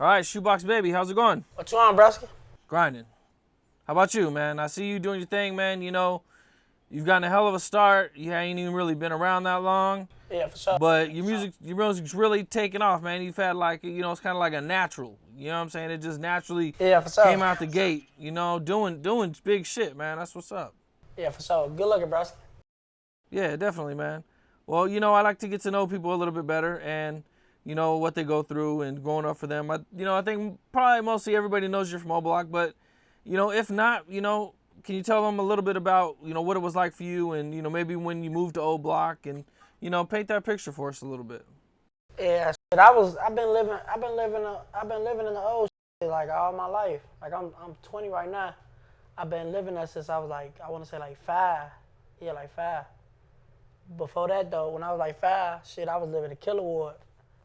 All right, ShoeBoxBaby, how's it going? What you on, Brusky? Grinding. How about you, man? I see you doing your thing, man. You know, you've gotten a hell of a start. You ain't even really been around that long. Yeah, for sure. But your music's really taken off, man. You've had like, you know, it's kind of like a natural. You know what I'm saying? It just naturally Yeah, for sure. came out the gate. You know, doing big shit, man. That's what's up. Yeah, for sure. Good looking, Brusky. Yeah, definitely, man. Well, you know, I like to get to know people a little bit better and, you know, what they go through and growing up for them. I think probably mostly everybody knows you're from O Block, but, you know, if not, you know, can you tell them a little bit about, you know, what it was like for you and, you know, maybe when you moved to O Block and, you know, paint that picture for us a little bit. Yeah, shit. I've been living in the old shit like all my life. Like I'm 20 right now. I've been living there since I was like, I want to say like 5. Yeah, like 5. Before that though, when I was like 5, shit, I was living in Killer Ward.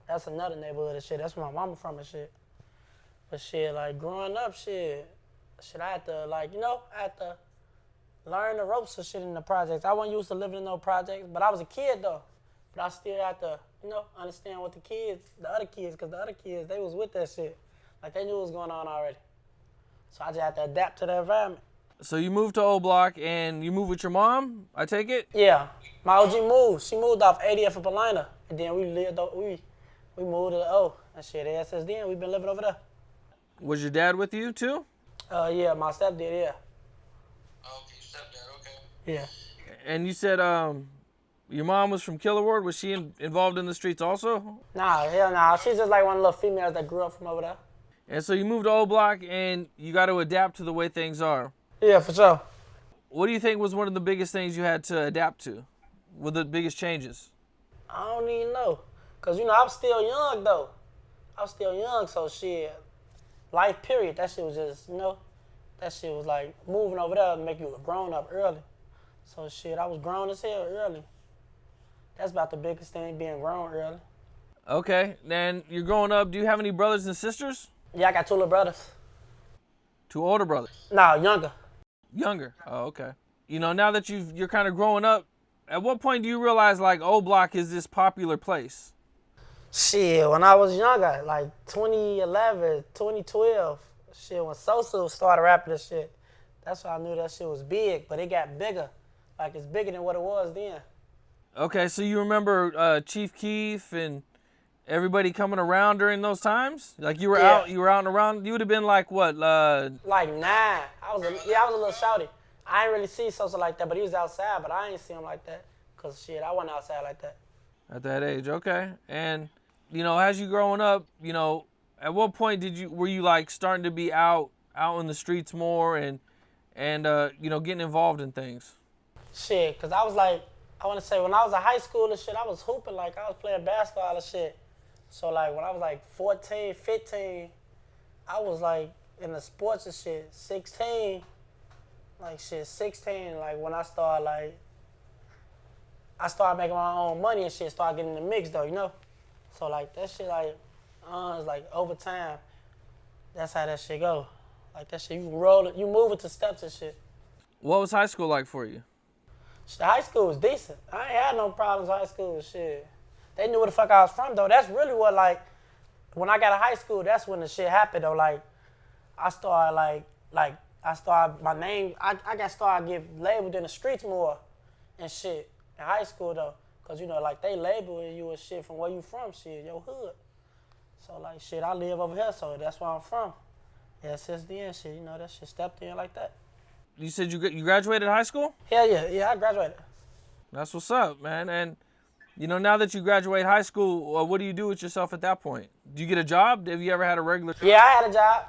That's another neighborhood and shit. That's where my mama from and shit. But shit, like growing up, shit, I had to like, you know, I had to learn the ropes and shit in the projects. I wasn't used to living in no projects, but I was a kid though. But I still had to, you know, understand what the other kids, because the other kids, they was with that shit. Like they knew what was going on already. So I just had to adapt to the environment. So you moved to O Block and you moved with your mom, I take it? Yeah. My OG moved. She moved off 80th of Paulina. And then we moved to the O. And shit, ever since then, we've been living over there. Was your dad with you too? Yeah, my stepdad, yeah. Oh, okay, stepdad, okay. Yeah. And you said your mom was from Killer Ward. Was she involved in the streets also? Nah, hell nah. She's just like one of the little females that grew up from over there. And so you moved to O Block and you got to adapt to the way things are. Yeah, for sure. What do you think was one of the biggest things you had to adapt to? What were the biggest changes? I don't even know. Because, you know, I'm still young, though. I'm still young, so shit, life period, that shit was just, you know, that shit was like moving over there to make you a grown-up early. So shit, I was grown as hell early. That's about the biggest thing, being grown early. Okay, then you're growing up. Do you have any brothers and sisters? Yeah, I got 2 little brothers. 2 older brothers? No, younger. Younger. Oh, okay. You know, now that you're kind of growing up, at what point do you realize like O Block is this popular place? Shit, when I was younger, like 2011, 2012, shit, when Sosa started rapping this shit, that's when I knew that shit was big, but it got bigger. Like, it's bigger than what it was then. Okay, so you remember Chief Keef and everybody coming around during those times? Like you were out and around. You would have been like what? Like 9. I was a little shouty. I ain't really see Sosa like that, but he was outside, but I ain't see him like that. Cause shit, I wasn't outside like that. At that age, okay. And you know, as you growing up, you know, at what point were you like starting to be out in the streets more and you know, getting involved in things? Shit, cause I was like, I want to say when I was in high school and shit, I was hooping, like I was playing basketball and shit. So like when I was like 14, 15, I was like in the sports and shit. 16, like shit, 16, like when I started making my own money and shit, started getting in the mix though, you know? So like that shit like, it's like over time, that's how that shit go. Like that shit, you roll it, you move it to steps and shit. What was high school like for you? Shit, high school was decent. I ain't had no problems in high school, shit. They knew where the fuck I was from though. That's really what like, when I got to high school, that's when the shit happened though. Like, I started my name, I got started getting labeled in the streets more and shit in high school though. Cause you know, like they label you and shit from where you from, shit, your hood. So like shit, I live over here, so that's where I'm from. Yeah, since then, shit, you know, that shit stepped in like that. You said you graduated high school? Hell yeah, I graduated. That's what's up, man. And you know, now that you graduate high school, what do you do with yourself at that point? Do you get a job? Have you ever had a regular job? Yeah, I had a job.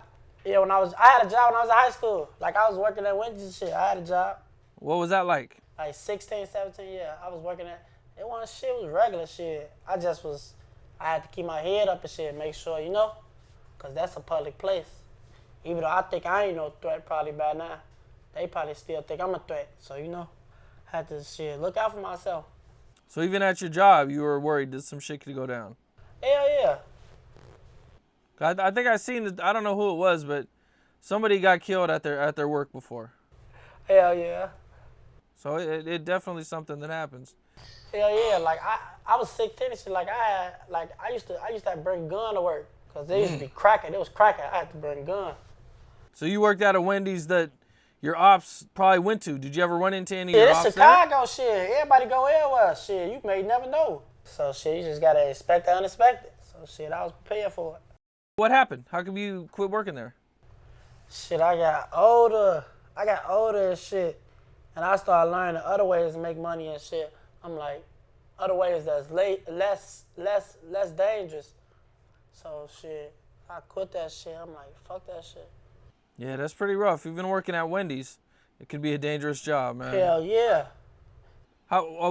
Yeah, I had a job when I was in high school. Like I was working at Wendy's and shit. I had a job. What was that like? Like 16, 17, yeah. I was working at, it was regular shit. I had to keep my head up and shit, make sure, you know, cause that's a public place. Even though I think I ain't no threat probably by now, they probably still think I'm a threat. So, you know, I had to shit, look out for myself. So even at your job, you were worried that some shit could go down? Hell yeah. I think I seen it, I don't know who it was, but somebody got killed at their work before. Hell yeah. So it definitely something that happens. Hell yeah. Like I was 16 and shit. Like I used to bring a gun to work. Cause they used to be cracking. It was cracking. I had to bring a gun. So you worked at a Wendy's that your ops probably went to. Did you ever run into any of Yeah, your it's ops Chicago shit. Everybody go everywhere. Shit, you may never know. So shit, you just gotta expect the unexpected. So shit, I was prepared for it. What happened? How come you quit working there? Shit, I got older. And shit. And I started learning other ways to make money and shit. I'm like, other ways that's less dangerous. So shit, I quit that shit. I'm like, fuck that shit. Yeah, that's pretty rough. You've been working at Wendy's. It could be a dangerous job, man. Hell yeah.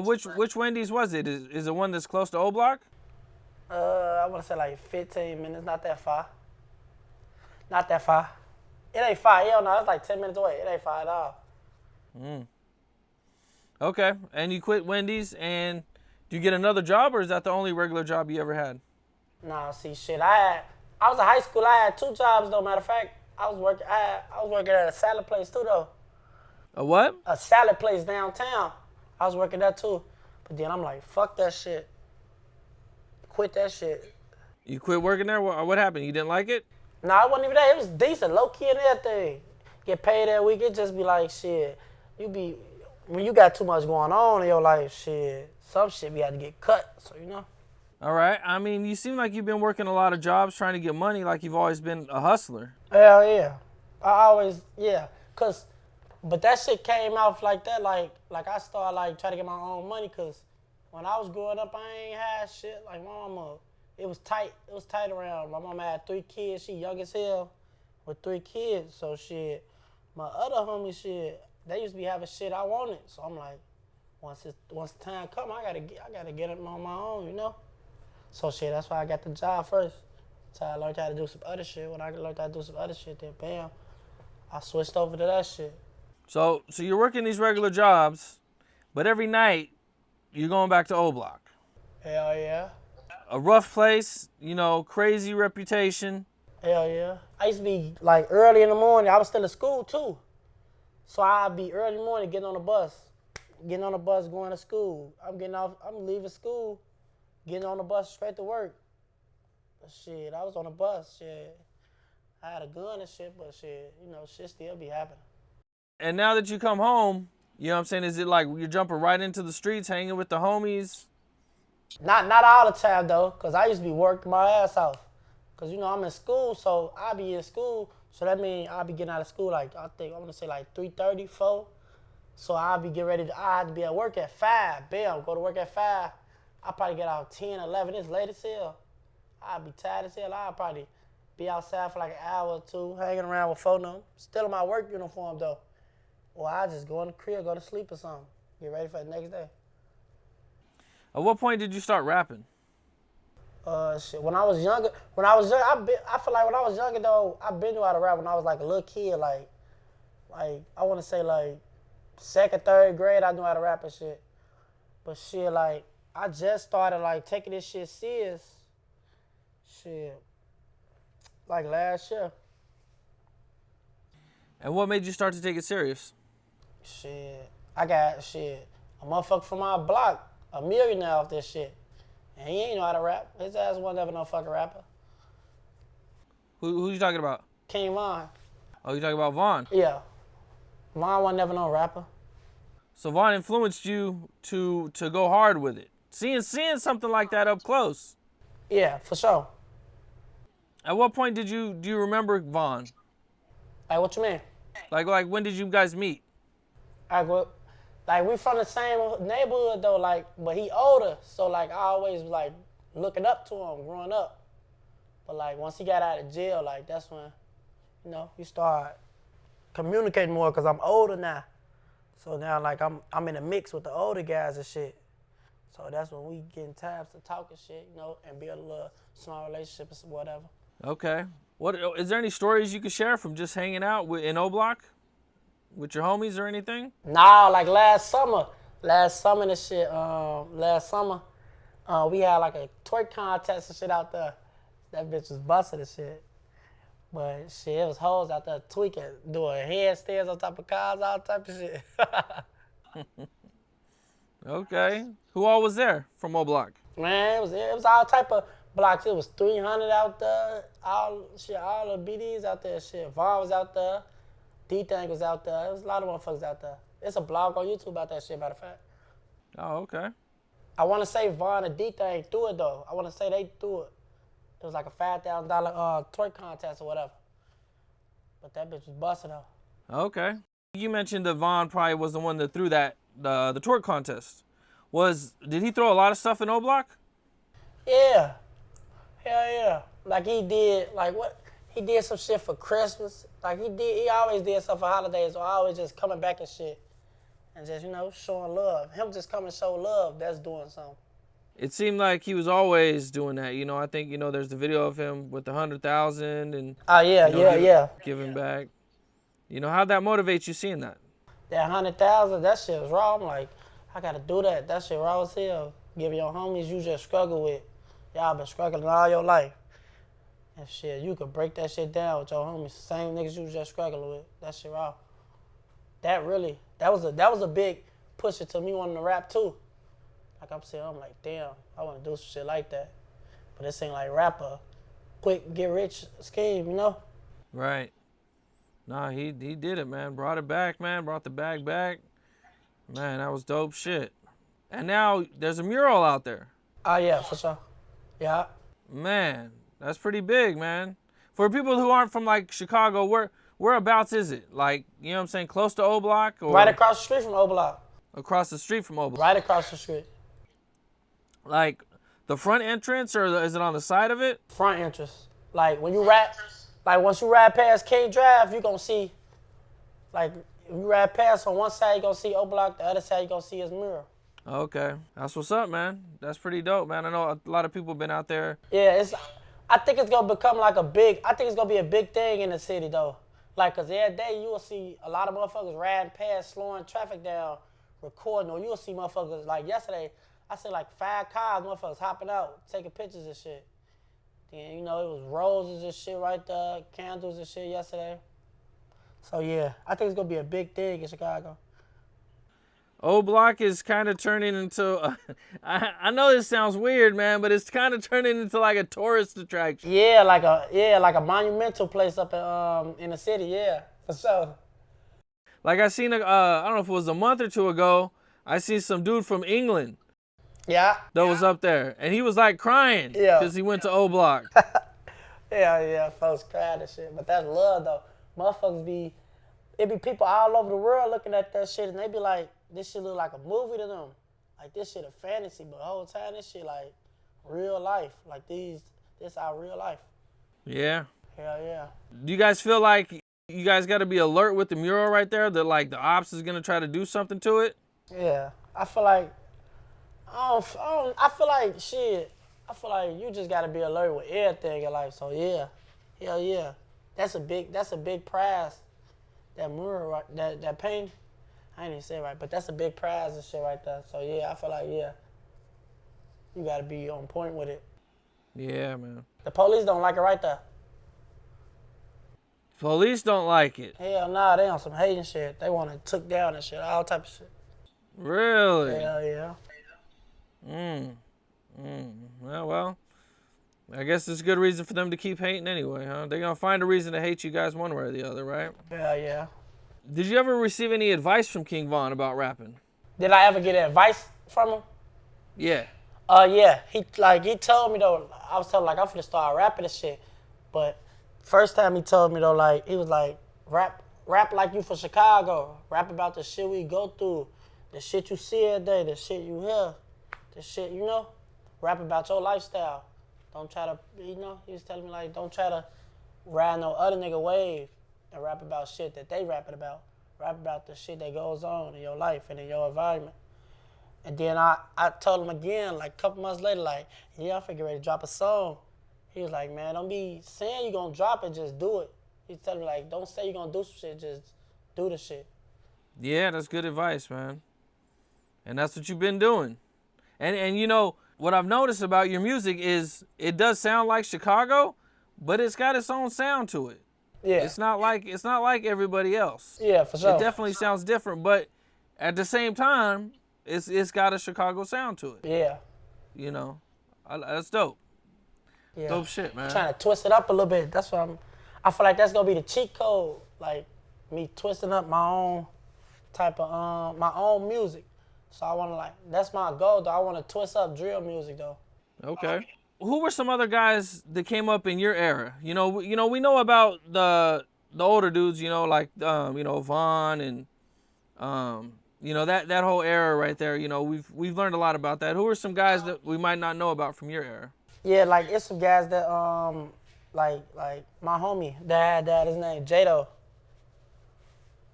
Which Wendy's was it? Is it one that's close to O Block? I want to say like 15 minutes. Not that far. Not that far. It ain't far. Hell no, it's like 10 minutes away. It ain't far at all. Okay, and you quit Wendy's, and do you get another job, or is that the only regular job you ever had? Nah, see, shit. I was in high school. I had 2 jobs though. Matter of fact, I was working at a salad place too though. A what? A salad place downtown. I was working there too. But then I'm like, fuck that shit. Quit that shit. You quit working there? What happened? You didn't like it? Nah, it wasn't even that. It was decent, low key and everything. Get paid that week. It just be like, shit. When you got too much going on in your life, shit, some shit we had to get cut. So you know. All right. I mean, you seem like you've been working a lot of jobs trying to get money, like you've always been a hustler. Hell yeah. I always, yeah. But that shit came out like that, like I started like trying to get my own money, cause when I was growing up, I ain't had shit. Like my mama, it was tight. It was tight around. My mama had 3 kids. She young as hell with 3 kids. So shit, my other homie shit, they used to be having shit I wanted. So I'm like, once the time come, I gotta get it on my own, you know. So shit, that's why I got the job first. So I learned how to do some other shit. When I learned how to do some other shit, then bam, I switched over to that shit. So you're working these regular jobs, but every night you're going back to O Block. Hell yeah. A rough place, crazy reputation. Hell yeah. I used to be like early in the morning. I was still at school too. So I'd be early in the morning getting on the bus. Going to school. I'm leaving school, getting on the bus straight to work. But shit, I was on the bus, shit. I had a gun and shit, but shit, shit still be happening. And now that you come home, you know what I'm saying, is it like you're jumping right into the streets, hanging with the homies? Not all the time though, cause I used to be working my ass off. Cause I'm in school, so I be in school. So that means I'll be getting out of school like I want to say like 3:30, 4. So I'll be getting ready. I had to be at work at 5. Bam, go to work at 5. I'll probably get out 10, 11. It's late as hell. I'll be tired as hell. I'll probably be outside for like an hour or 2, hanging around with folks. Still in my work uniform though. Or I just go in the crib, go to sleep or something. Get ready for the next day. At what point did you start rapping? Shit. When I was younger, I feel like when I was younger though, I been knew how to rap when I was like a little kid, like I want to say like 2nd, 3rd grade, I knew how to rap and shit. But shit, like I just started like taking this shit serious. Shit, like last year. And what made you start to take it serious? Shit, I got a motherfucker from my block, a millionaire off this shit. And he ain't know how to rap. His ass wasn't ever no fucking rapper. Who you talking about? King Vaughn. Oh, you talking about Vaughn? Yeah. Vaughn wasn't never no rapper. So Vaughn influenced you to go hard with it. Seeing something like that up close. Yeah, for sure. At what point do you remember Vaughn? Like, what you mean? Like when did you guys meet? Like we from the same neighborhood though, like, but he older, so like I always was like looking up to him growing up. But like once he got out of jail, like that's when, you start communicating more because I'm older now. So now like I'm in a mix with the older guys and shit. So that's when we getting times to talk and shit, and build a little small relationship or whatever. Okay. What is there any stories you could share from just hanging out in O Block with your homies or anything? Nah, like last summer and shit. We had like a twerk contest and shit out there. That bitch was busting and shit. But shit, it was hoes out there tweaking, doing handstands on top of cars, all type of shit. Okay. Who all was there from O Block? Man, it was all type of blocks. It was 300 out there. All the BDs out there. Shit, Vaughn was out there. D-Thing was out there. There was a lot of motherfuckers out there. It's a blog on YouTube about that shit, matter of fact. Oh, okay. I want to say Vaughn and D-Thing threw it, though. I want to say they threw it. It was like a $5,000 toy contest or whatever. But that bitch was busting, though. Okay. You mentioned that Vaughn probably was the one that threw that, the twerk contest. Did he throw a lot of stuff in O Block? Yeah. Hell yeah. Like he did, he did some shit for Christmas. Like he always did stuff for holidays, so always just coming back and shit. And just, showing love. Him just coming to show love, that's doing something. It seemed like he was always doing that. I think, there's the video of him with the 100,000 and Oh yeah, giving back. How'd that motivate you seeing that? That 100,000, that shit was raw. I'm like, I gotta do that. That shit raw as hell. Give your homies you just struggle with. Y'all been struggling all your life. And shit, you could break that shit down with your homies. Same niggas you just struggling with. That shit raw. That was a big pusher to me wanting to rap too. Like I'm like, damn, I want to do some shit like that. But this ain't like rapper, quick get rich scheme, Right. Nah, he did it, man. Brought it back, man. Brought the bag back. Man, that was dope shit. And now there's a mural out there. Oh yeah, for sure. Yeah. Man, that's pretty big, man. For people who aren't from like Chicago, whereabouts is it? Like, you know what I'm saying, close to O Block? Or Right across the street from O Block. Across the street from O Block? Right across the street. Like the front entrance, or is it on the side of it? Front entrance. Like when you rap, like once you ride past King Drive, you gonna see, like if you ride past on one side, you gonna see O Block, the other side you gonna see his mural. Okay, that's what's up, man. That's pretty dope, man. I know a lot of people been out there. Yeah, I think it's gonna become I think it's gonna be a big thing in the city though. Like, cause every day you will see a lot of motherfuckers riding past, slowing traffic down, recording, or you'll see motherfuckers, like yesterday, I see like 5 cars, motherfuckers hopping out, taking pictures and shit. Then, it was roses and shit right there, candles and shit yesterday. So yeah, I think it's gonna be a big thing in Chicago. O Block is kind of turning into, I know this sounds weird, man, but it's kind of turning into like a tourist attraction. Yeah, like a monumental place up in the city, yeah, for sure. Like I seen, I don't know if it was a month or two ago, I seen some dude from England. Yeah. That was up there, and he was like crying because he went to O Block. Yeah, folks crying and shit, but that's love though. Motherfuckers it be people all over the world looking at that shit, and they be like, this shit look like a movie to them. Like, this shit a fantasy, but the whole time, this shit like real life. Like, this our real life. Yeah. Hell yeah. Do you guys feel like you guys got to be alert with the mural right there, that like the ops is going to try to do something to it? Yeah. I feel like, I feel like you just got to be alert with everything in life. So, yeah. Hell yeah. That's a big prize. That mural, that painting. I ain't even say it right, but that's a big prize and shit right there. So, yeah, I feel like, yeah, you got to be on point with it. Yeah, man. The police don't like it right there. Police don't like it. Hell nah, they on some hating shit. They want it took down and shit, all type of shit. Really? Hell yeah. Well, I guess it's a good reason for them to keep hating anyway, huh? They're going to find a reason to hate you guys one way or the other, right? Hell yeah. Did you ever receive any advice from King Vaughn about rapping? Did I ever get advice from him? Yeah. Yeah. He told me though, I was told like I'm finna start rapping and shit. But first time he told me though, like he was like, rap like you from Chicago. Rap about the shit we go through, the shit you see every day, the shit you hear, the shit Rap about your lifestyle. Don't try to, he was telling me like, don't try to ride no other nigga wave. And rap about shit that they rapping about. Rap about the shit that goes on in your life and in your environment. And then I told him again, like a couple months later, like, yeah, I'm figuring ready to drop a song. He was like, man, don't be saying you're going to drop it, just do it. He telling me, like, don't say you're going to do some shit, just do the shit. Yeah, that's good advice, man. And that's what you've been doing. And what I've noticed about your music is it does sound like Chicago, but it's got its own sound to it. Yeah. It's not like everybody else. Yeah, for sure. It definitely sounds different, but at the same time, it's got a Chicago sound to it. Yeah. That's dope. Yeah. Dope shit, man. Trying to twist it up a little bit. That's what I feel like that's gonna be the cheat code. Like me twisting up my own type of my own music. So I wanna that's my goal though. I wanna twist up drill music though. Okay. Who were some other guys that came up in your era? We know about the older dudes. Like Vaughn and that whole era right there. We've learned a lot about that. Who are some guys that we might not know about from your era? Yeah, like it's some guys that like my homie that had his name Jado.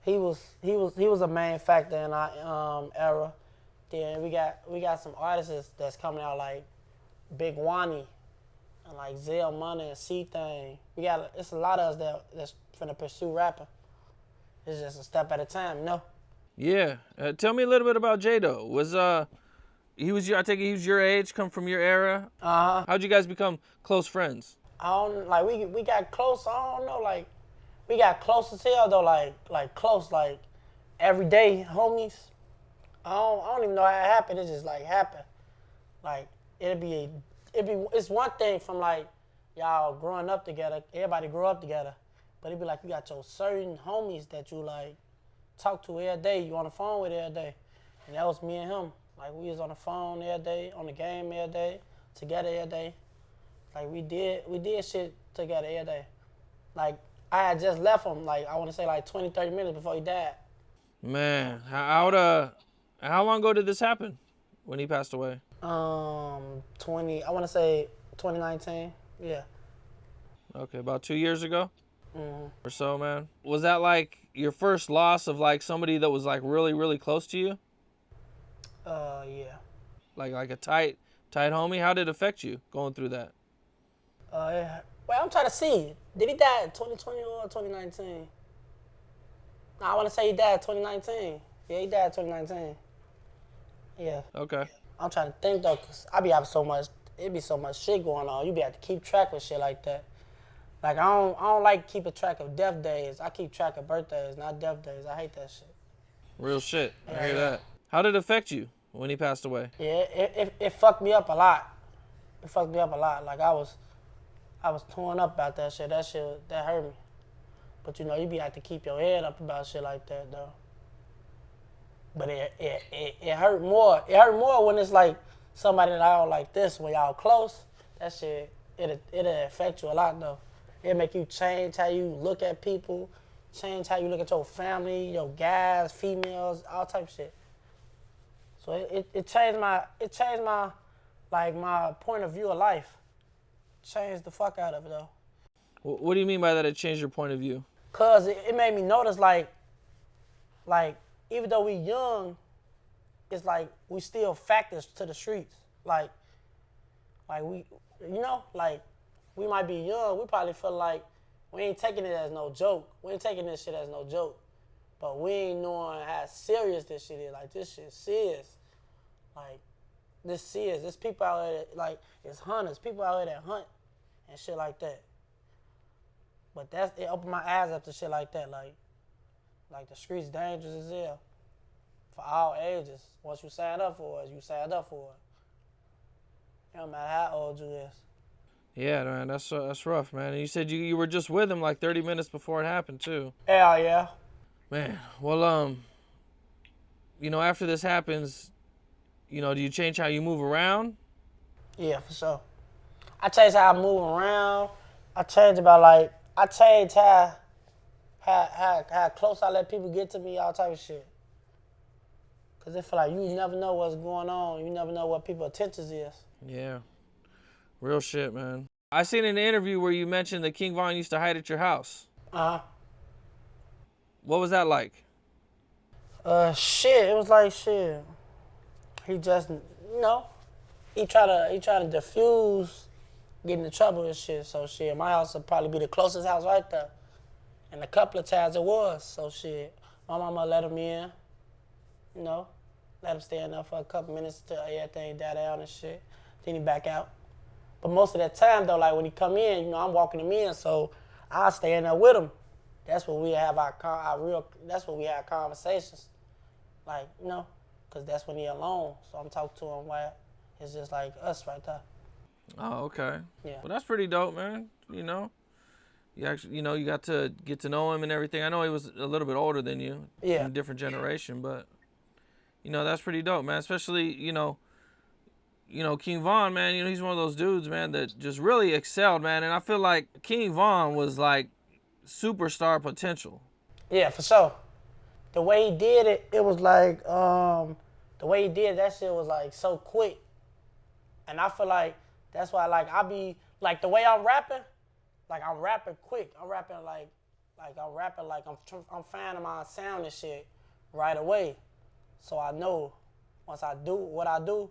He was a main factor in our era. Then we got some artists that's coming out like Big Wani and like Zell Money and C-Thing. It's a lot of us that's finna pursue rapping. It's just a step at a time, you know? Yeah. Tell me a little bit about Jado. I take it he was your age, come from your era? Uh-huh. How'd you guys become close friends? I don't like we got close, I don't know, like we got close as hell though, like close, like everyday homies. I don't even know how it happened, it just like happened. Like it's one thing from like y'all growing up together, everybody grew up together. But it'd be like you got your certain homies that you like talk to every day, you on the phone with every day. And that was me and him. Like we was on the phone every day, on the game every day, together every day. Like we did shit together every day. Like I had just left him, like I wanna say like 20, 30 minutes before he died. Man, how long ago did this happen when he passed away? I wanna say 2019, yeah. Okay, about 2 years ago? Or so, man. Was that like your first loss of like somebody that was like really, really close to you? Yeah. Like a tight homie? How did it affect you going through that? Yeah. Well, I'm trying to see. Did he die in 2020 or 2019? No, I want to say he died in 2019. Yeah, he died in 2019. Yeah. Okay. I'm trying to think though, cause I be having it be so much shit going on. You be have to keep track with shit like that. Like I don't like keeping track of death days. I keep track of birthdays, not death days. I hate that shit. Real shit. I hear Yeah. that. How did it affect you when he passed away? Yeah, it fucked me up a lot. It fucked me up a lot. Like I was torn up about that shit. That hurt me. But you be have to keep your head up about shit like that though. But it hurt more. It hurt more when it's like somebody that y'all like this, when y'all close. That shit, it'll affect you a lot though. It'll make you change how you look at people, change how you look at your family, your guys, females, all type of shit. So it changed my like my point of view of life. Changed the fuck out of it though. What do you mean by that? It changed your point of view? Cause it made me notice like even though we young, it's like we still factors to the streets. Like we, like we might be young, we probably feel like we ain't taking it as no joke. We ain't taking this shit as no joke. But we ain't knowing how serious this shit is. Like this shit serious. Like this serious. There's people out here that, like, it's hunters, people out here that hunt and shit like that. But it opened my eyes up to shit like that. Like the streets dangerous as hell. For all ages. Once you sign up for it, you signed up for it. It don't matter how old you is. Yeah, man, that's rough, man. And you said you were just with him like 30 minutes before it happened too. Hell yeah. Man, well, after this happens, do you change how you move around? Yeah, for sure. I changed how I move around. I changed how close I let people get to me, all type of shit. Cause it feel like you never know what's going on. You never know what people's intentions is. Yeah. Real shit, man. I seen an interview where you mentioned that King Vaughn used to hide at your house. Uh-huh. What was that like? Shit. It was like shit. He just, he try to diffuse getting in trouble and shit. So shit, my house would probably be the closest house right there. And a couple of times it was. So shit, my mama let him in. Let him stay in there for a couple minutes till everything died down and shit. Then he back out. But most of that time though, like when he come in, I'm walking him in, so I stay in there with him. That's when we have that's when we have conversations. Like, cause that's when he alone. So I'm talking to him while it's just like us right there. Oh, okay. Yeah. Well, that's pretty dope, man. You know, you actually, you got to get to know him and everything. I know he was a little bit older than you, Yeah. in a different generation, but that's pretty dope, man. Especially, King Vaughn, man. He's one of those dudes, man, that just really excelled, man. And I feel like King Vaughn was like superstar potential. Yeah, for sure. The way he did it, it was like, the way he did that shit was like so quick. And I feel like that's why, like, I be, like, the way I'm rapping quick. I'm rapping like I'm finding my sound and shit right away. So I know once I do what I do,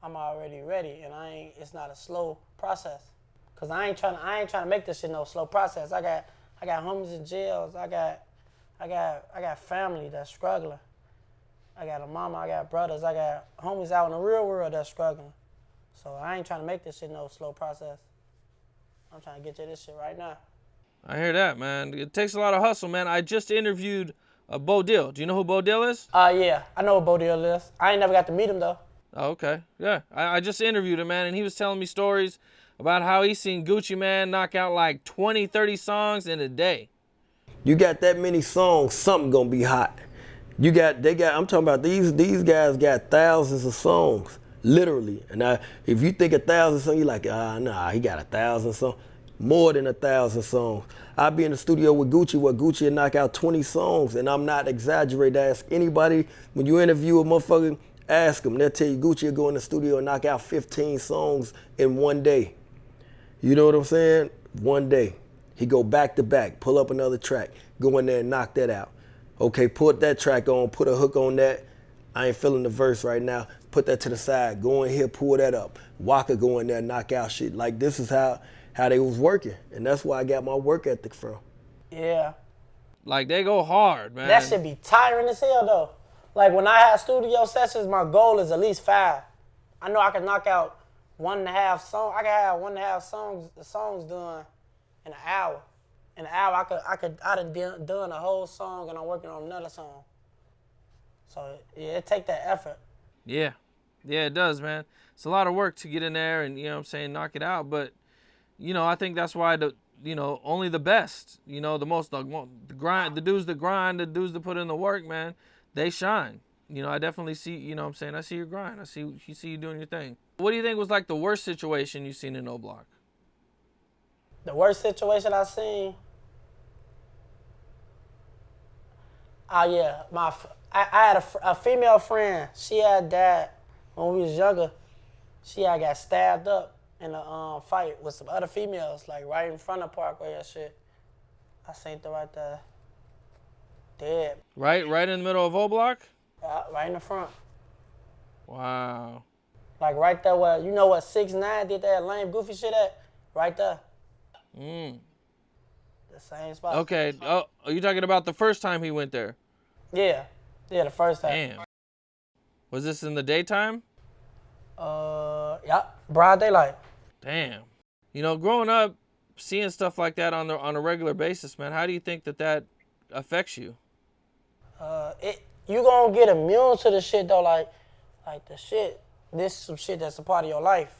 I'm already ready, and it's not a slow process. Cause I ain't trying to make this shit no slow process. I got homies in jails. I got family that's struggling. I got a mama, I got brothers, I got homies out in the real world that's struggling. So I ain't trying to make this shit no slow process. I'm trying to get to this shit right now. I hear that, man. It takes a lot of hustle, man. I just interviewed Bo Dill. Do you know who Bo Dill is? Yeah, I know what Bo Dill is. I ain't never got to meet him though. Oh, okay. Yeah. I just interviewed him, man, and he was telling me stories about how he seen Gucci Mane knock out like 20, 30 songs in a day. You got that many songs, something gonna be hot. I'm talking about these guys got thousands of songs, literally. And if you think 1,000 songs, you're like, nah, he got 1,000 songs. More than 1,000 songs. I'll be in the studio with Gucci where Gucci will knock out 20 songs, and I'm not exaggerating. Ask anybody, when you interview a motherfucker, ask them. They'll tell you Gucci will go in the studio and knock out 15 songs in one day. You know what I'm saying? One day. He go back to back, pull up another track, go in there and knock that out. Okay, put that track on, put a hook on that. I ain't feeling the verse right now. Put that to the side, go in here, pull that up. Waka go in there, knock out shit. Like, this is how they was working. And that's where I got my work ethic from. Yeah. Like, they go hard, man. That should be tiring as hell though. Like, when I have studio sessions, my goal is at least 5. I know I can knock out 1.5 songs. I can have 1.5 songs done in an hour. In an hour, I done a whole song and I'm working on another song. So yeah, it take that effort. Yeah. Yeah, it does, man. It's a lot of work to get in there and, knock it out. But, I think that's why only the best, the most, the grind, the dudes that grind, the dudes that put in the work, man, they shine. I definitely see, I see your grind. I see you doing your thing. What do you think was like the worst situation you've seen in O Block? The worst situation I seen. Oh yeah, I had a female friend. She had died when we was younger. She had got stabbed up in a fight with some other females, like right in front of Parkway and shit. I seen her right there, dead. Right in the middle of O Block? Right in the front. Wow. Like right there where, you know what 6ix9ine did that lame goofy shit at? Right there. The same spot. Okay. Oh, are you talking about the first time he went there? Yeah. Yeah, the first time. Damn. Was this in the daytime? Yeah, broad daylight. Damn. Growing up, seeing stuff like that on a regular basis, man, how do you think that affects you? You gonna get immune to the shit though, like the shit. This is some shit that's a part of your life.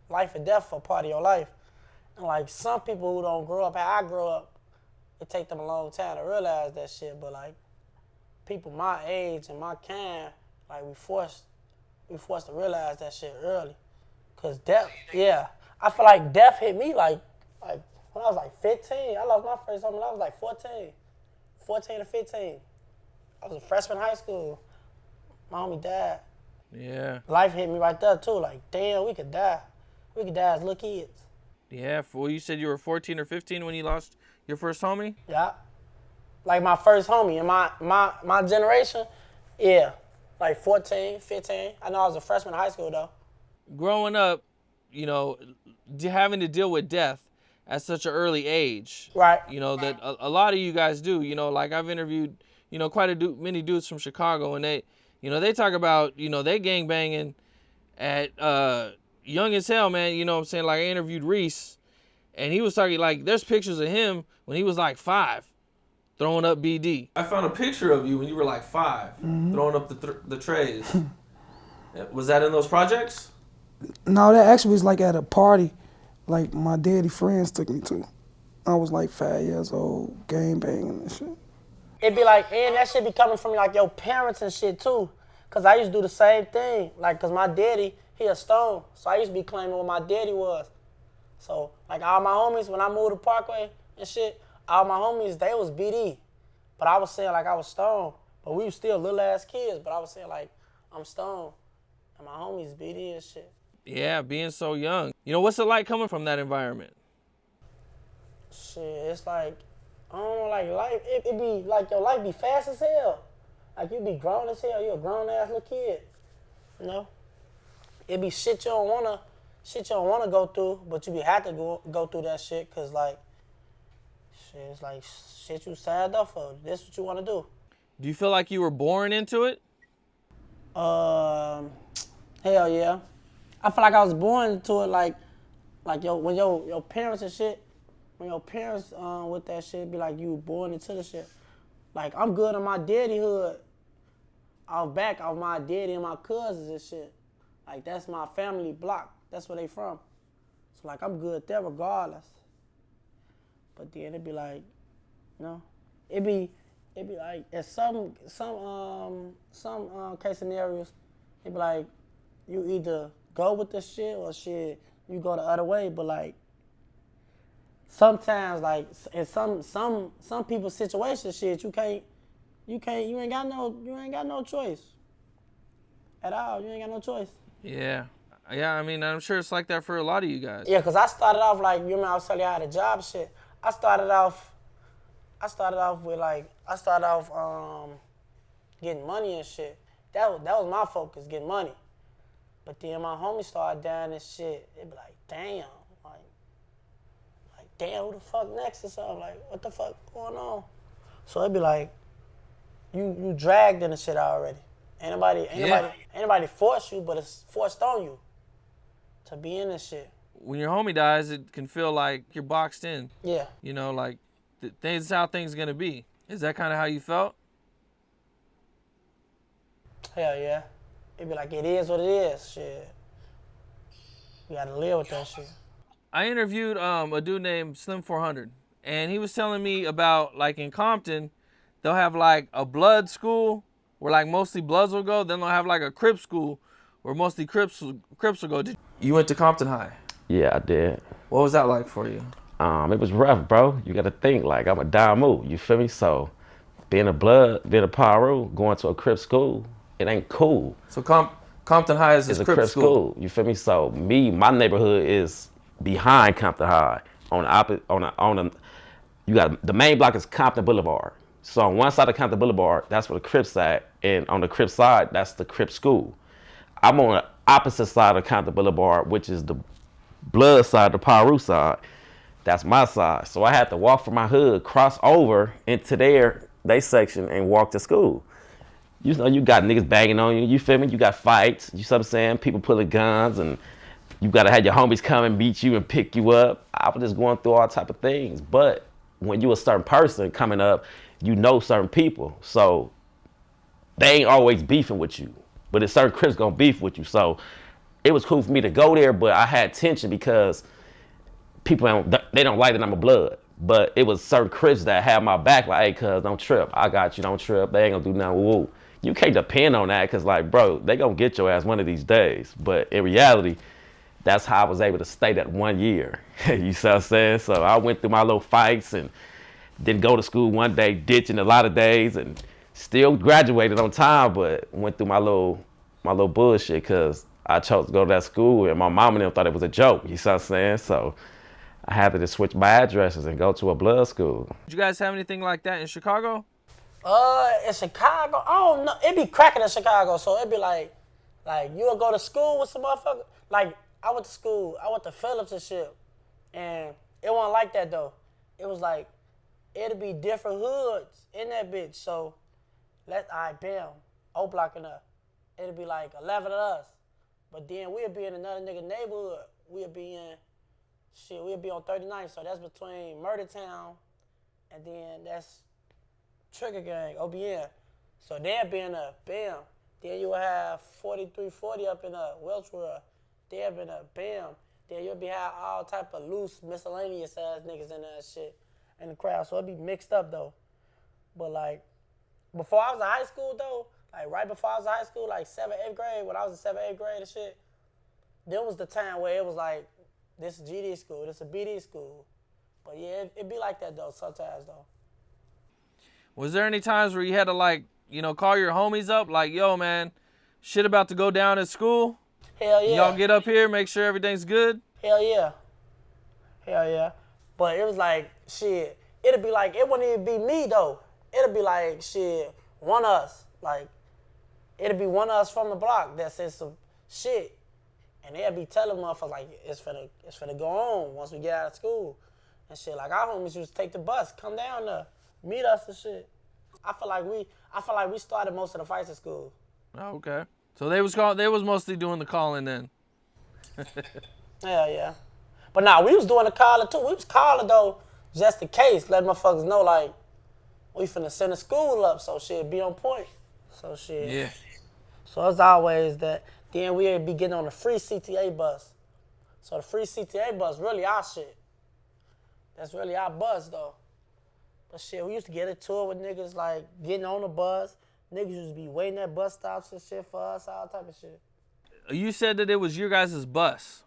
Life and death are a part of your life. And like some people who don't grow up how I grew up, it take them a long time to realize that shit. But like people my age and my kind, like we forced to realize that shit early. Cause death, yeah. I feel like death hit me like when I was like 15. I lost my first homie when I was like 14 or 15. I was a freshman in high school. My homie died. Yeah. Life hit me right there too. Like, damn, we could die. We could die as little kids. Yeah. Well, you said you were 14 or 15 when you lost your first homie? Yeah. Like my first homie in my generation, yeah. Like 14, 15. I know I was a freshman in high school though. Growing up, having to deal with death at such an early age. Right. That a lot of you guys do. Like I've interviewed, quite many dudes from Chicago, and they talk about, they gangbanging at young as hell, man. You know what I'm saying? Like I interviewed Reese, and he was talking like there's pictures of him when he was like 5, throwing up BD. I found a picture of you when you were like 5, throwing up the trays. Was that in those projects? No, that actually was like at a party, like my daddy friends took me to. I was like 5 years old, gang banging and shit. It be like, and that shit be coming from like your parents and shit too. Cause I used to do the same thing. Like, cause my daddy, he a stone. So I used to be claiming what my daddy was. So, like all my homies, when I moved to Parkway and shit, all my homies, they was BD. But I was saying like I was stone. But we was still little ass kids. But I was saying like, I'm stone. And my homies BD and shit. Yeah, being so young. You know, what's it like coming from that environment? Shit, it's like, I don't know, like life, it be like your life be fast as hell. Like you be grown as hell, you a grown ass little kid. You know? It be shit you don't wanna go through, but you be have to go through that shit, cause like, shit, it's like shit you signed up for. This what you wanna do. Do you feel like you were born into it? Hell yeah. I feel like I was born into it, like when your parents and shit, when your parents with that shit, be like you born into the shit. Like I'm good on my daddyhood. I'm back on my daddy and my cousins and shit. Like that's my family block. That's where they from. So like I'm good there regardless. But then it be like, you know, it be like at some case scenarios, it be like you either go with the shit or shit you go the other way. But like sometimes like in some people's situations, shit you ain't got no choice at all. You ain't got no choice. Yeah. Yeah, I mean, I'm sure it's like that for a lot of you guys. Yeah, cause I started off like, you remember I was telling you I had a job shit. I started off getting money and shit. That was my focus, getting money. But then my homies started dying and shit. It be like, damn, damn, who the fuck next or something? Like, what the fuck going on? So it be like, you dragged in the shit already. Ain't nobody force you, but it's forced on you to be in this shit. When your homie dies, it can feel like you're boxed in. Yeah. You know, like, this is how things gonna be. Is that kind of how you felt? Hell yeah. It be like, it is what it is, shit. You gotta live with that shit. I interviewed a dude named Slim 400, and he was telling me about, like, in Compton, they'll have, like, a blood school where, like, mostly Bloods will go. Then they'll have, like, a Crip school where mostly Crips will go. You went to Compton High. Yeah, I did. What was that like for you? It was rough, bro. You gotta think, like, I'm a Damu, you feel me? So, being a Paru, going to a Crip school, it ain't cool. So Compton High is a Crip school, you feel me? So, my neighborhood is behind Compton High. You got, the main block is Compton Boulevard. So, on one side of Compton Boulevard, that's where the Crips at, and on the Crip side, that's the Crip school. I'm on the opposite side of Compton Boulevard, which is the Blood side, the Paru side. That's my side. So I had to walk from my hood, cross over into they section and walk to school. You know, you got niggas banging on you, you feel me? You got fights, you see what I'm saying? People pulling guns, and you gotta have your homies come and meet you and pick you up. I was just going through all type of things. But when you a certain person coming up, you know certain people. So they ain't always beefing with you. But it's certain Crips gonna beef with you. So it was cool for me to go there, but I had tension because people they don't like that I'm a Blood. But it was certain Crips that had my back, like, hey, cuz, don't trip. I got you, don't trip. They ain't gonna do nothing, woo. You can't depend on that, cause like, bro, they gonna get your ass one of these days. But in reality, that's how I was able to stay that 1 year. You see what I'm saying? So I went through my little fights and didn't go to school one day, ditching a lot of days, and still graduated on time, but went through my little bullshit, cause I chose to go to that school, and my mom and them thought it was a joke. You see what I'm saying? So I had to just switch my addresses and go to a Blood school. Did you guys have anything like that in Chicago? In Chicago, I don't know. It be cracking in Chicago, so it be like you'll go to school with some motherfucker. Like I went to Phillips and shit, and it wasn't like that though. It was like it'll be different hoods in that bitch. So bam, O Block and up. It'll be like 11 of us, but then we'll be in another nigga neighborhood. We'll be on 39th, so that's between Murder Town, and then that's Trigger Gang, OBN. So they'll be in a bam. Then you'll have 4340 up in Welch World. they'll be a bam. Then you'll be have all type of loose, miscellaneous ass niggas in there and shit in the crowd. So it'll be mixed up though. But like, before I was in high school though, like right before I was in high school, like 7th, 8th grade, when I was in 7th, 8th grade and shit, there was the time where it was like, this is GD school, this is BD school. But yeah, it be like that though sometimes though. Was there any times where you had to like, you know, call your homies up like, yo man, shit about to go down at school? Hell yeah. Y'all get up here, make sure everything's good? Hell yeah. Hell yeah. But it was like, shit, it'd be like, it wouldn't even be me though. It'd be like, shit, one of us. Like, it'd be one of us from the block that said some shit. And they'd be telling motherfuckers like, it's finna go on once we get out of school. And shit, like our homies used to take the bus, come down there, meet us and shit. I feel like we started most of the fights at school. Oh, okay. So they was mostly doing the calling then. Hell yeah. But nah, we was doing the calling too. We was calling though, just in case, letting motherfuckers know like, we finna send the school up, so shit be on point. So shit. Yeah. So it's always that. Then we'd be getting on the free CTA bus. So the free CTA bus really our shit. That's really our bus though. But shit, we used to get into it with niggas like getting on the bus. Niggas used to be waiting at bus stops and shit for us, all type of shit. You said that it was your guys' bus.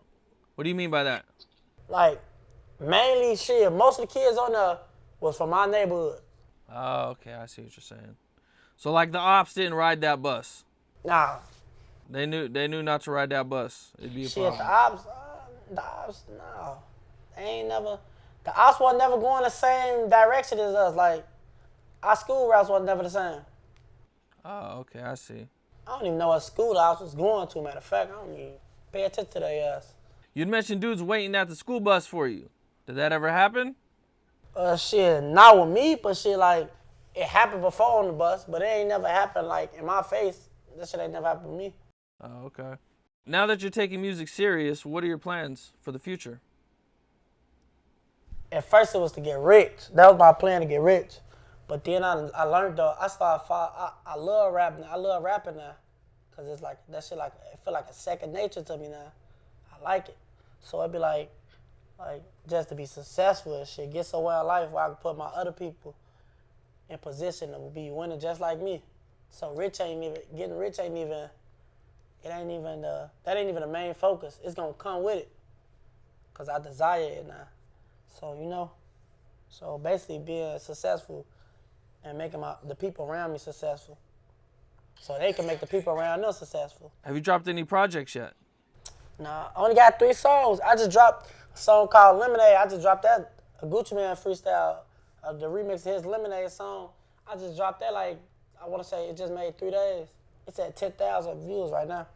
What do you mean by that? Like, mainly shit, most of the kids on there was from my neighborhood. Oh, okay, I see what you're saying. So like the ops didn't ride that bus. Nah. They knew not to ride that bus. It'd be a Shit, problem. the ops, no. They ain't never, the ops wasn't never going the same direction as us. Like, our school routes wasn't never the same. Oh, okay, I see. I don't even know what school the ops was going to, matter of fact. I don't even pay attention to their ass. You'd mentioned dudes waiting at the school bus for you. Did that ever happen? Shit, not with me, but shit, like, it happened before on the bus, but it ain't never happened, like, in my face. That shit ain't never happened with me. Oh, okay. Now that you're taking music serious, what are your plans for the future? At first it was to get rich. That was my plan, to get rich. But then I learned though, I love rapping. I love rapping now. Cause it's like, that shit like, it feel like a second nature to me now. I like it. So it'd be like just to be successful and shit, get somewhere in life where I can put my other people in position to be winning just like me. So getting rich ain't even the main focus. It's gonna come with it. Cause I desire it now. So, you know, so basically being successful and making the people around me successful. So they can make the people around them successful. Have you dropped any projects yet? Nah, I only got 3 songs. I just dropped a song called Lemonade. I just dropped that, a Gucci Man freestyle, the remix of his Lemonade song. I just dropped that like, I want to say it just made 3 days. It's at 10,000 views right now.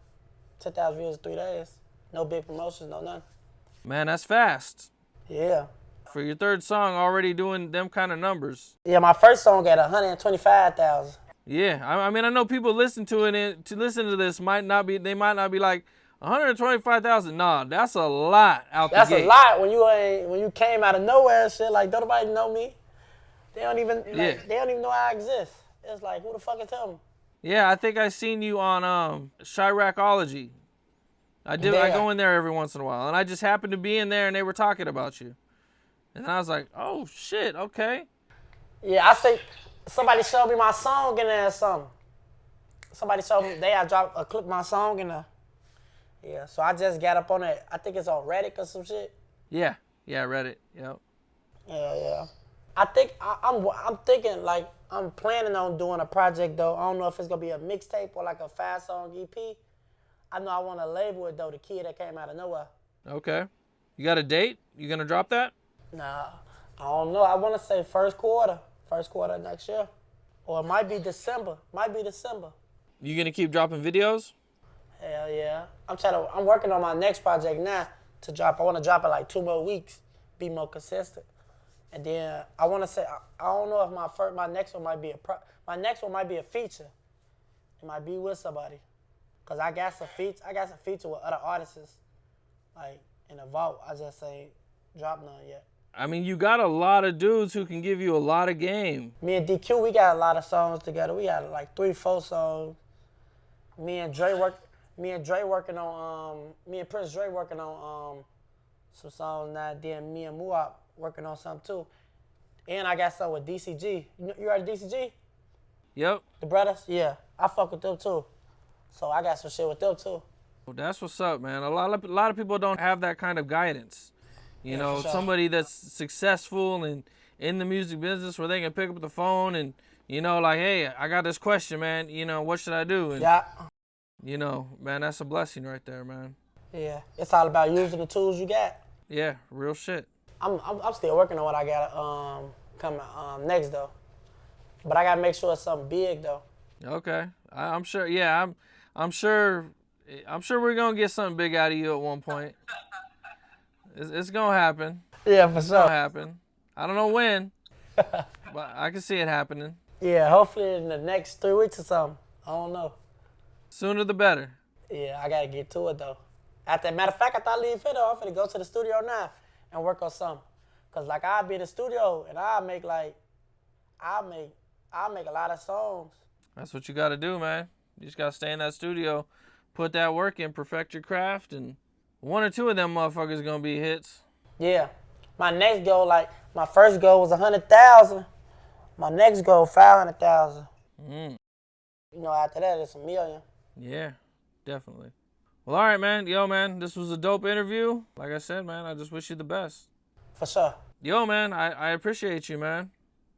10,000 views in 3 days. No big promotions, no nothing. Man, that's fast. Yeah. For your third song, already doing them kind of numbers. Yeah, my first song got 125,000. Yeah, I mean, I know people listen to it and to listen to this might not be like 125,000. Nah, that's a lot out the gate. That's a lot when you came out of nowhere and shit. Like, don't nobody know me. They don't even know I exist. It's like, who the fuck is him? Yeah, I think I seen you on Chiracology. I go in there every once in a while, and I just happened to be in there, and they were talking about you, and I was like, oh shit, okay. Yeah, I say somebody showed me my song in there or something. Somebody showed me I dropped a clip of my song in there. Yeah, so I just got up on it. I think it's on Reddit or some shit. Yeah, Reddit. Yep. Yeah. I think I'm thinking like I'm planning on doing a project though. I don't know if it's gonna be a mixtape or like a 5-song EP. I know I want to label it though. The Kid That Came Out of Nowhere. Okay. You got a date? You gonna drop that? Nah, I don't know. I want to say first quarter next year, or it might be December. You gonna keep dropping videos? Hell yeah. I'm working on my next project now to drop. I want to drop it like 2 more weeks, be more consistent. And then I want to say, I don't know if my next one might be a feature. It might be with somebody. Cause I got some feature with other artists, like in the vault. I just ain't dropped none yet. I mean, you got a lot of dudes who can give you a lot of game. Me and DQ, we got a lot of songs together. We got like 3-4 songs. Me and Dre Me and Dre working on me and Prince Dre working on some songs now. Then me and Muop working on something too. And I got something with DCG. You heard of DCG? Yep. The brothers? Yeah. I fuck with them too. So I got some shit with them too. Well, that's what's up, man. A lot of people don't have that kind of guidance. You know, for sure. somebody that's successful and in the music business where they can pick up the phone and, you know, like, hey, I got this question, man. You know, what should I do? And, Yeah. you know, man, that's a blessing right there, man. Yeah. It's all about using the tools you got. Yeah, real shit. I'm still working on what I got coming next though. But I gotta make sure it's something big though. Okay, I'm sure. Yeah, I'm sure. I'm sure we're gonna get something big out of you at one point. It's gonna happen. Yeah, for It's gonna sure. happen. I don't know when, but I can see it happening. Yeah, hopefully in the next 3 weeks or something. I don't know. Sooner the better. Yeah, I gotta get to it though. Matter of fact, I thought leave it though. I'm finna go to the studio now and work on something. Cause like I'll be in the studio and I'll make a lot of songs. That's what you gotta do, man. You just gotta stay in that studio, put that work in, perfect your craft, and one or two of them motherfuckers gonna be hits. Yeah. My next goal, like my first goal was 100,000. My next goal 500,000. You know, after that it's 1 million. Yeah, definitely. Well, all right, man. Yo, man, this was a dope interview. Like I said, man, I just wish you the best. For sure. Yo, man, I appreciate you, man.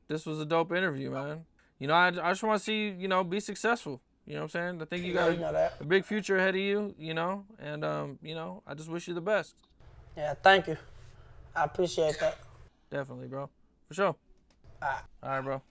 This was a dope interview, man. You know, I just want to see you, you know, be successful. You know what I'm saying? I think you got you know that. a big future ahead of you, you know, and, you know, I just wish you the best. Yeah, thank you. I appreciate that. Definitely, bro. For sure. All right. All right, bro.